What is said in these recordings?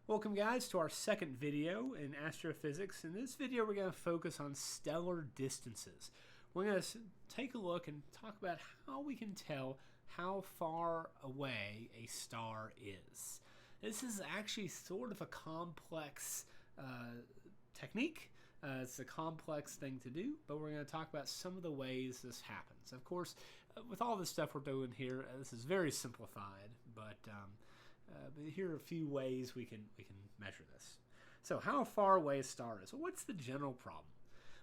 Welcome guys to our second video in astrophysics. In this video we're going to focus on stellar distances. We're going to take a look and talk about how we can tell how far away a star is. This is actually sort of a complex technique. It's a complex thing to do, but we're going to talk about some of the ways this happens. Of course, with all the stuff we're doing here, this is very simplified, but here are a few ways we can measure this. So how far away a star is? Well, what's the general problem?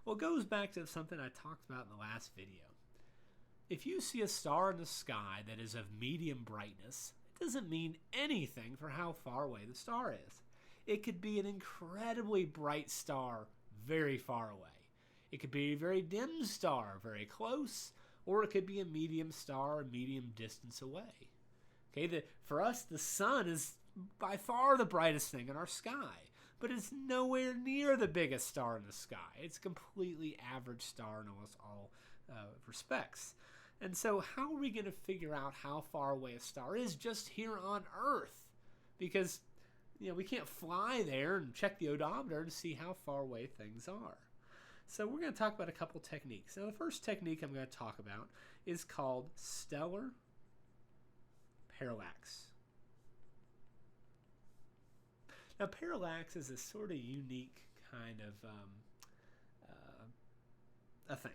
Well, it goes back to something I talked about in the last video. If you see a star in the sky that is of medium brightness, it doesn't mean anything for how far away the star is. It could be an incredibly bright star very far away. It could be a very dim star very close, or it could be a medium star a medium distance away. Okay, for us, the sun is by far the brightest thing in our sky, but it's nowhere near the biggest star in the sky. It's a completely average star in almost all respects. And so how are we going to figure out how far away a star is just here on Earth? Because we can't fly there and check the odometer to see how far away things are. So we're going to talk about a couple techniques. Now, the first technique I'm going to talk about is called stellar parallax. Now, parallax is a sort of unique kind of a thing,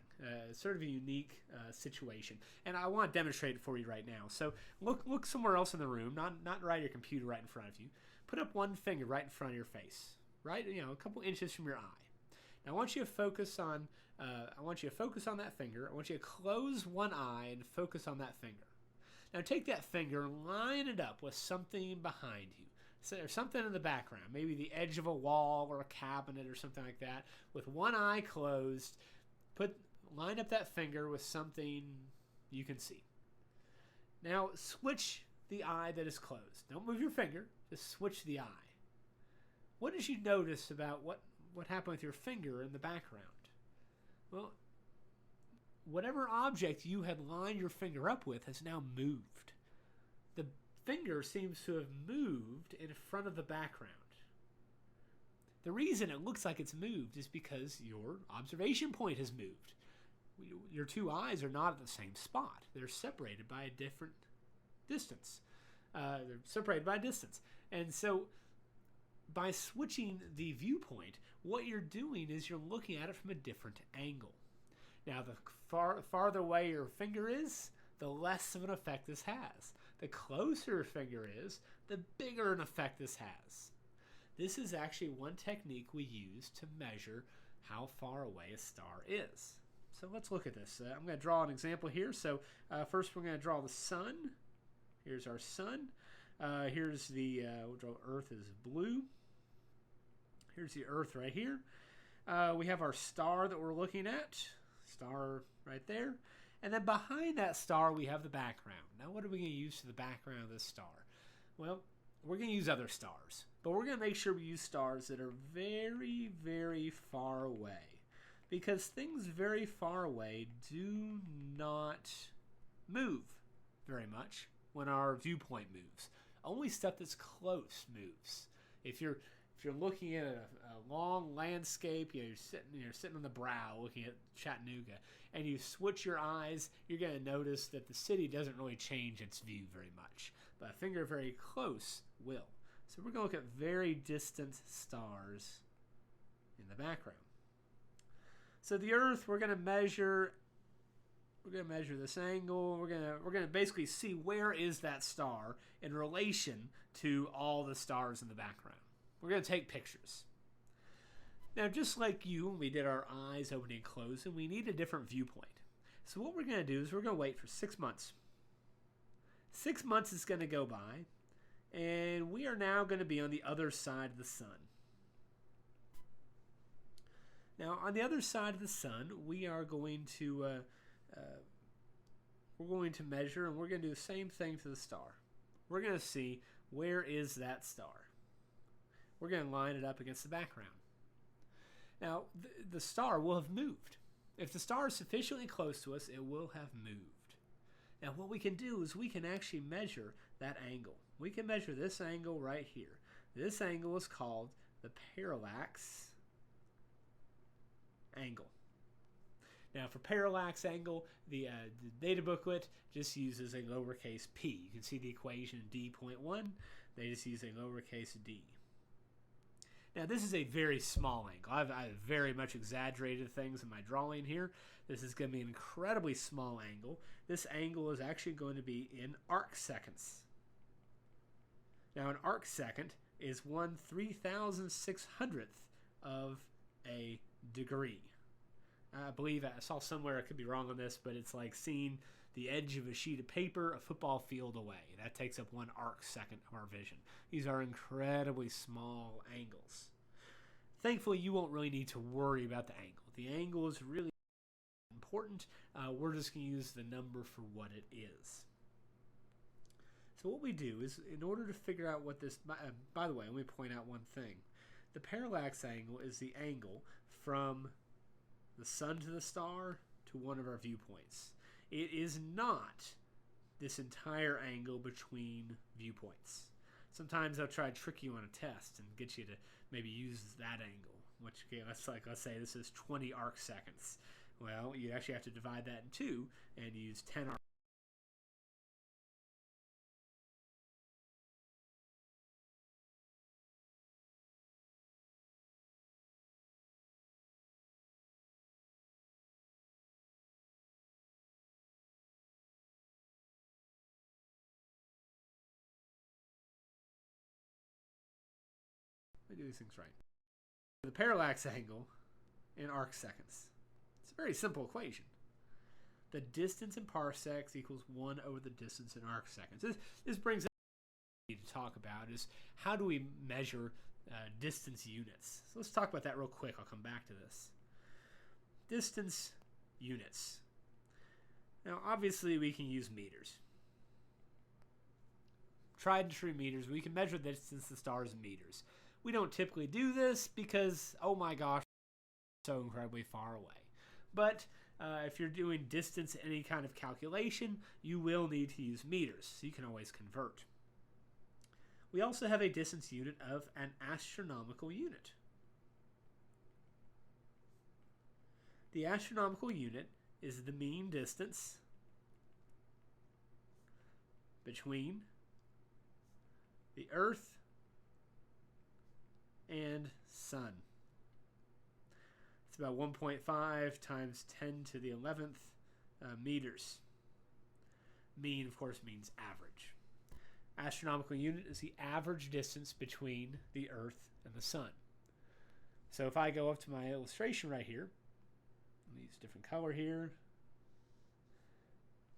sort of a unique situation, and I want to demonstrate it for you right now. So look somewhere else in the room, not right at your computer right in front of you. Put up one finger right in front of your face, right, a couple inches from your eye. Now, I want you to focus on that finger. I want you to close one eye and focus on that finger. Now take that finger and line it up with something behind you. So there's something in the background, maybe the edge of a wall or a cabinet or something like that. With one eye closed, line up that finger with something you can see. Now switch the eye that is closed. Don't move your finger, just switch the eye. What did you notice about what happened with your finger in the background? Well, whatever object you had lined your finger up with has now moved. The finger seems to have moved in front of the background. The reason it looks like it's moved is because your observation point has moved. Your two eyes are not at the same spot. They're separated by a different distance. And so by switching the viewpoint, what you're doing is you're looking at it from a different angle. Now, the farther away your finger is, the less of an effect this has. The closer your finger is, the bigger an effect this has. This is actually one technique we use to measure how far away a star is. So let's look at this. I'm going to draw an example here. So first we're going to draw the sun. Here's our sun. Here's we'll draw Earth as blue. Here's the Earth right here. We have our star that we're looking at. Star right there. And then behind that star we have the background. Now what are we going to use for the background of this star? Well, we're going to use other stars. But we're going to make sure we use stars that are very, very far away. Because things very far away do not move very much when our viewpoint moves. Only stuff that's close moves. If you're looking at a long landscape, you're sitting on the brow looking at Chattanooga, and you switch your eyes, you're going to notice that the city doesn't really change its view very much. But a finger very close will. So we're going to look at very distant stars in the background. So the Earth, we're going to measure this angle. We're going to basically see where is that star in relation to all the stars in the background. We're going to take pictures. Now, just like you, when we did our eyes opening and closing, we need a different viewpoint. So what we're going to do is we're going to wait for 6 months. 6 months is going to go by, and we are now going to be on the other side of the sun. Now, on the other side of the sun, we are going to measure, and we're going to do the same thing to the star. We're going to see where is that star. We're going to line it up against the background. Now, the star will have moved. If the star is sufficiently close to us, it will have moved. Now, what we can do is we can actually measure that angle. We can measure this angle right here. This angle is called the parallax angle. Now, for parallax angle, the data booklet just uses a lowercase p. You can see the equation d.1. They just use a lowercase d. Now, this is a very small angle. I've very much exaggerated things in my drawing here. This is going to be an incredibly small angle. This angle is actually going to be in arc seconds. Now, an arc second is 1/3600th of a degree. I believe I saw somewhere, I could be wrong on this, but it's like seeing the edge of a sheet of paper a football field away. That takes up 1 arc second of our vision. These are incredibly small angles. Thankfully, you won't really need to worry about the angle. The angle is really important. We're just going to use the number for what it is. So what we do is, in order to figure out what this, by the way, let me point out one thing. The parallax angle is the angle from the sun to the star to one of our viewpoints. It is not this entire angle between viewpoints. Sometimes they'll try to trick you on a test and get you to maybe use that angle, which, okay, let's say this is 20 arc seconds. Well, you actually have to divide that in 2 and use 10 arc. Let me do these things right. The parallax angle in arc seconds. It's a very simple equation. The distance in parsecs equals 1 over the distance in arc seconds. This brings up what we need to talk about is how do we measure distance units. So let's talk about that real quick. I'll come back to this. Distance units. Now, obviously, we can use meters. Tried and true meters. We can measure the distance to the stars in meters. We don't typically do this because, oh my gosh, it's so incredibly far away. But if you're doing distance in any kind of calculation, you will need to use meters, so you can always convert. We also have a distance unit of an astronomical unit. The astronomical unit is the mean distance between the Earth and Sun. It's about 1.5 times 10 to the 11th meters. Mean, of course, means average. Astronomical unit is the average distance between the Earth and the Sun. So if I go up to my illustration right here, I'll use a different color here.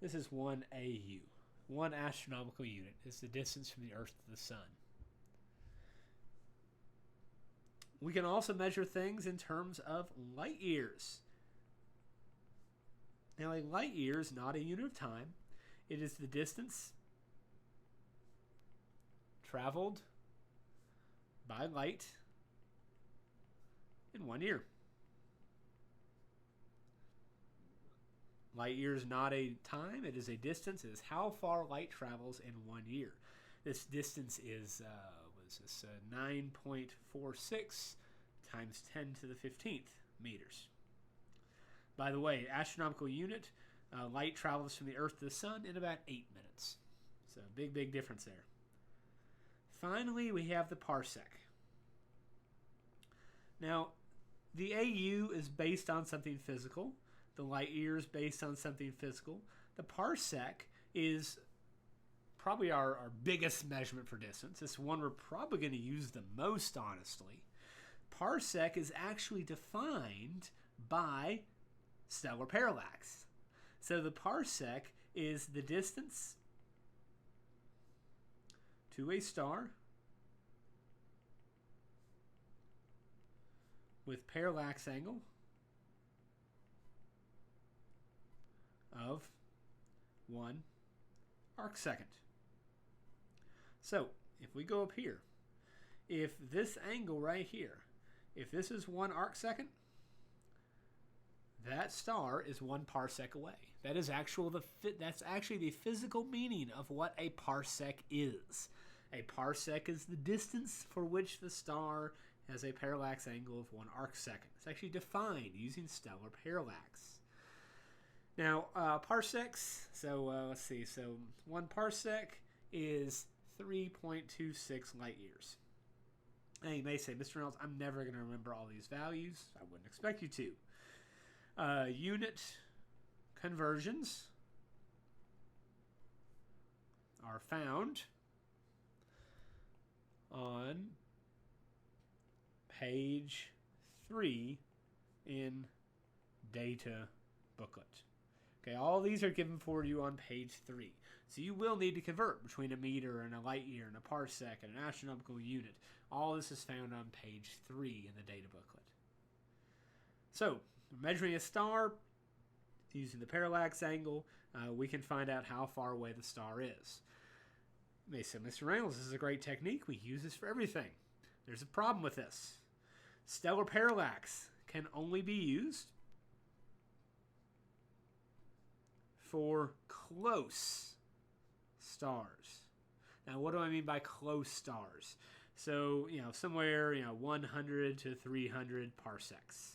This is 1 AU. 1 astronomical unit is the distance from the Earth to the Sun. We can also measure things in terms of light years. Now, a light year is not a unit of time. It is the distance traveled by light in 1 year. Light year is not a time. It is a distance. It is how far light travels in 1 year. This distance is 9.46 times 10 to the 15th meters. By the way, astronomical unit, light travels from the Earth to the Sun in about 8 minutes. So big difference there. Finally, we have the parsec. Now, the AU is based on something physical. The light year is based on something physical. The parsec is probably our biggest measurement for distance. It's one we're probably going to use the most, honestly. Parsec is actually defined by stellar parallax. So the parsec is the distance to a star with parallax angle of 1 arc second. So if we go up here, if this angle right here, if this is 1 arc second, that star is 1 parsec away. That's actually the physical meaning of what a parsec is. A parsec is the distance for which the star has a parallax angle of 1 arcsecond. It's actually defined using stellar parallax. Now, parsecs, so let's see. So 1 parsec is 3.26 light years. Now you may say, Mr. Reynolds, I'm never going to remember all these values. I wouldn't expect you to. Unit conversions are found on page 3 in data booklet. Okay, all these are given for you on page 3. So you will need to convert between a meter and a light year and a parsec and an astronomical unit. All this is found on page 3 in the data booklet. So, measuring a star using the parallax angle, we can find out how far away the star is. You may say, Mr. Reynolds, this is a great technique. We use this for everything. There's a problem with this. Stellar parallax can only be used for close stars. Now, what do I mean by close stars? So, somewhere, 100 to 300 parsecs.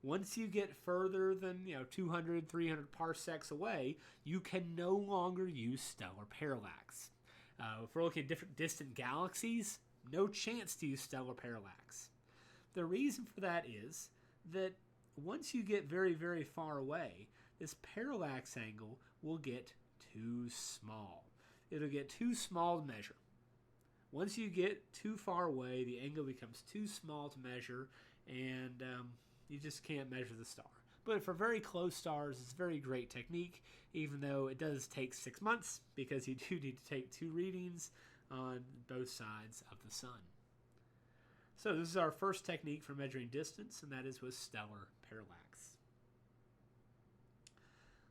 Once you get further than, 200, 300 parsecs away, you can no longer use stellar parallax. If we're looking at different distant galaxies, no chance to use stellar parallax. The reason for that is that once you get very, very far away, this parallax angle will get too small. It'll get too small to measure. Once you get too far away, the angle becomes too small to measure, and you just can't measure the star. But for very close stars, it's a very great technique, even though it does take 6 months, because you do need to take 2 readings on both sides of the sun. So this is our first technique for measuring distance, and that is with stellar parallax.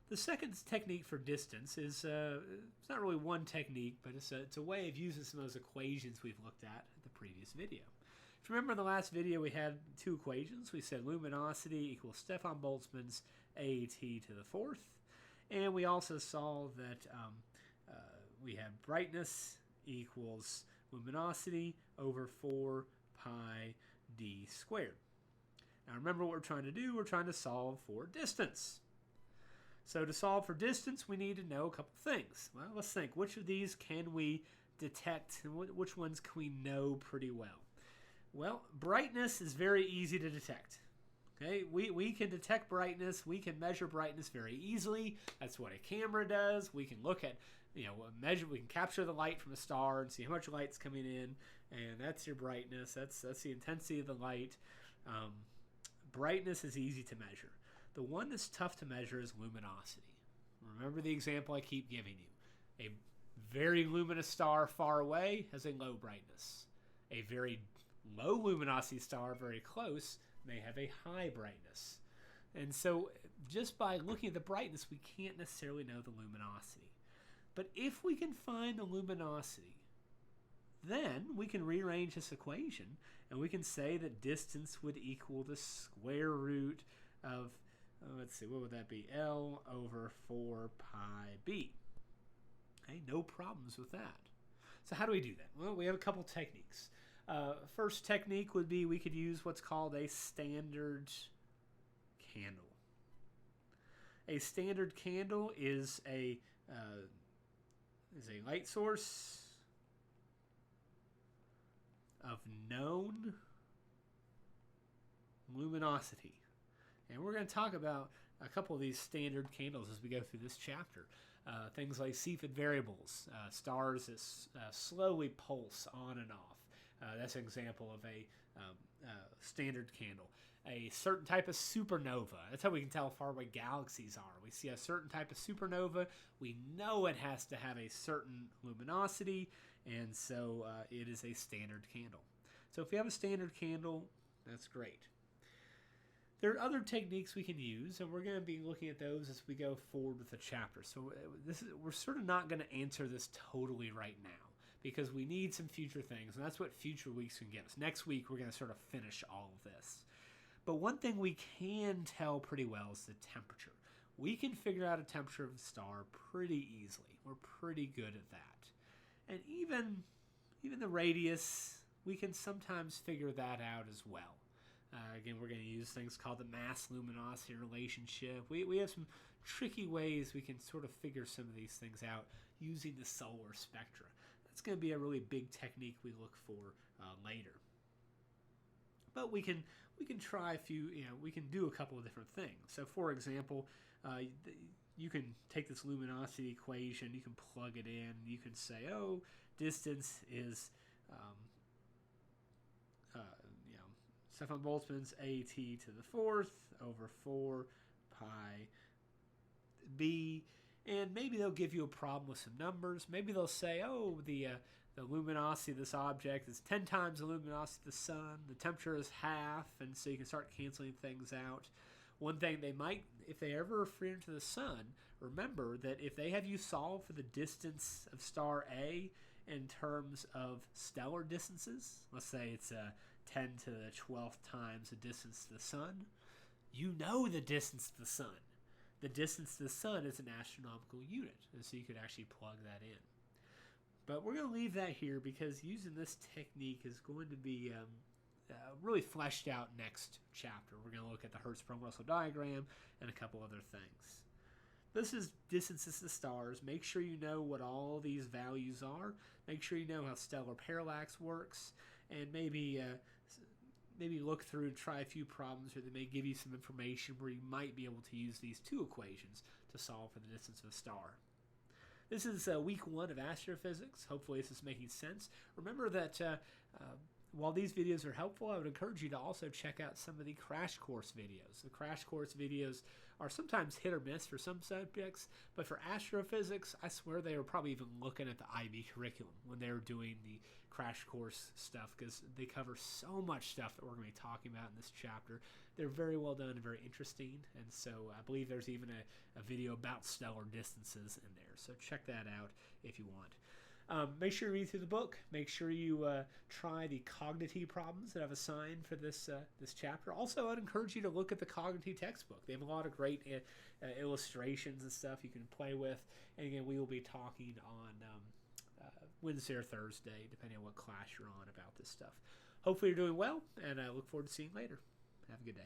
The second technique for distance is, it's not really one technique, but it's a way of using some of those equations we've looked at in the previous video. If you remember in the last video, we had 2 equations. We said luminosity equals Stefan Boltzmann's AT to the 4th. And we also saw that we have brightness equals luminosity over 4 pi d squared. Now remember what we're trying to do. We're trying to solve for distance. So to solve for distance, we need to know a couple things. Well, let's think. Which of these can we detect, and which ones can we know pretty well? Well, brightness is very easy to detect. Okay, we can detect brightness. We can measure brightness very easily. That's what a camera does. We can look at, measure. We can capture the light from a star and see how much light's coming in, and that's your brightness. That's the intensity of the light. Brightness is easy to measure. The one that's tough to measure is luminosity. Remember the example I keep giving you. A very luminous star far away has a low brightness. A very low luminosity star very close may have a high brightness. And so just by looking at the brightness, we can't necessarily know the luminosity. But if we can find the luminosity, then we can rearrange this equation and we can say that distance would equal the square root of, let's see, what would that be? L over 4 pi b. Okay, no problems with that. So how do we do that? Well, we have a couple techniques. First technique would be we could use what's called a standard candle. A standard candle is a light source of known luminosity. And we're going to talk about a couple of these standard candles as we go through this chapter. Things like Cepheid variables, stars that slowly pulse on and off. That's an example of a standard candle. A certain type of supernova. That's how we can tell how far away galaxies are. We see a certain type of supernova. We know it has to have a certain luminosity, and so it is a standard candle. So if you have a standard candle, that's great. There are other techniques we can use, and we're going to be looking at those as we go forward with the chapter. So we're sort of not going to answer this totally right now, because we need some future things, and that's what future weeks can get us. Next week, we're going to sort of finish all of this. But one thing we can tell pretty well is the temperature. We can figure out a temperature of a star pretty easily. We're pretty good at that. And even the radius, we can sometimes figure that out as well. Again, we're going to use things called the mass-luminosity relationship. We have some tricky ways we can sort of figure some of these things out using the solar spectra. That's going to be a really big technique we look for later. But we can try a few, we can do a couple of different things. So for example, you can take this luminosity equation, you can plug it in, you can say, oh, distance is 7 Boltzmann's AT to the 4th over 4 pi b, and maybe they'll give you a problem with some numbers. Maybe they'll say, oh, the luminosity of this object is 10 times the luminosity of the sun, the temperature is half, and so you can start canceling things out. One thing they might, if they ever refer to the sun, remember that if they have you solve for the distance of star A in terms of stellar distances, let's say it's 10 to the 12th times the distance to the sun, you know the distance to the sun. The distance to the sun is an astronomical unit, and so you could actually plug that in. But we're going to leave that here because using this technique is going to be really fleshed out next chapter. We're going to look at the Hertzsprung-Russell diagram and a couple other things. This is distances to stars. Make sure you know what all these values are. Make sure you know how stellar parallax works, and maybe look through and try a few problems where they may give you some information where you might be able to use these two equations to solve for the distance of a star. This is week 1 of Astrophysics. Hopefully this is making sense. Remember that while these videos are helpful, I would encourage you to also check out some of the crash course videos. The crash course videos are sometimes hit or miss for some subjects, but for astrophysics, I swear they were probably even looking at the IB curriculum when they were doing the crash course stuff, because they cover so much stuff that we're going to be talking about in this chapter. They're very well done and very interesting, and so I believe there's even a video about stellar distances in there, so check that out if you want. Make sure you read through the book. Make sure you try the cognitive problems that I've assigned for this chapter. Also, I'd encourage you to look at the cognitive textbook. They have a lot of great illustrations and stuff you can play with. And again, we will be talking on Wednesday or Thursday, depending on what class you're on, about this stuff. Hopefully you're doing well, and I look forward to seeing you later. Have a good day.